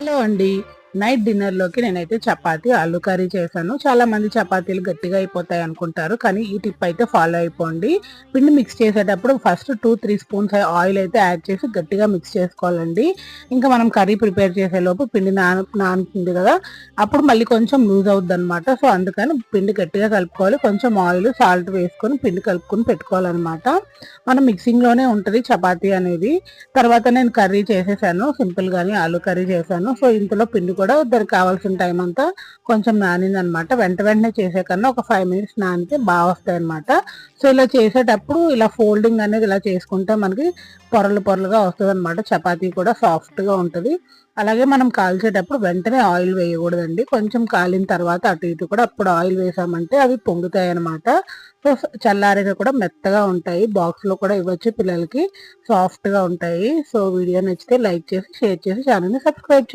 Hello అండి. Night డిన్నర్‌లోకి నేనైతే చపాతీ, ఆలు కర్రీ చేశాను. చాలామంది చపాతీలు గట్టిగా అయిపోతాయి అనుకుంటారు. కానీ ఈ టిప్ అయితే ఫాలో అయిపోండి. పిండి మిక్స్ చేసేటప్పుడు ఫస్ట్ 2, 3 స్పూన్స్ ఆయిల్ అయితే యాడ్ చేసి గట్టిగా మిక్స్ చేసుకోవాలండి. ఇంకా మనం కర్రీ ప్రిపేర్ చేసేలోపు పిండి నానుతుంది కదా! అప్పుడు మళ్ళీ కొంచెం లూజ్ అవుద్దనమాట. సో, అందుకని పిండి గట్టిగా కలుపుకోవాలి. కొంచెం ఆయిల్, సాల్ట్ వేసుకొని పిండి కలుపుకొని పెట్టుకోవాలనమాట. మనం మిక్సింగ్‌లోనే ఉంటది చపాతీ అనేది. తర్వాత నేను కర్రీ చేసేసాను. సింపుల్‌గానే ఆలు కర్రీ చేశాను. సో, ఇంతలో పిండి కూడా దానికి కావాల్సిన టైం అంతా కొంచెం నానిందనమాట. వెంటనే చేసే కన్నా ఒక 5 మినిట్స్ నానితే వస్తాయన్నమాట. సో, ఇలా చేసేటప్పుడు ఇలా ఫోల్డింగ్ అనేది ఇలా చేసుకుంటే మనకి పొరలు పొరలుగా వస్తదనమాట. చపాతీ కూడా సాఫ్ట్‌గా ఉంటది. అలాగే మనం కాల్చేటప్పుడు వెంటనే ఆయిల్ వేయకూడదండి. కొంచెం కాలిన తర్వాత అటు ఇటు కూడా అప్పుడు ఆయిల్ వేసామంటే అవి పొంగుతాయన్నమాట. సో, చల్లారాక కూడా మెత్తగా ఉంటాయి. బాక్స్‌లో కూడా ఇవ్వచ్చు పిల్లలకి. సాఫ్ట్‌గా ఉంటాయి. సో, వీడియో నచ్చితే లైక్ చేసి, షేర్ చేసి ఛానెల్‌ని సబ్స్క్రైబ్ చేయండి.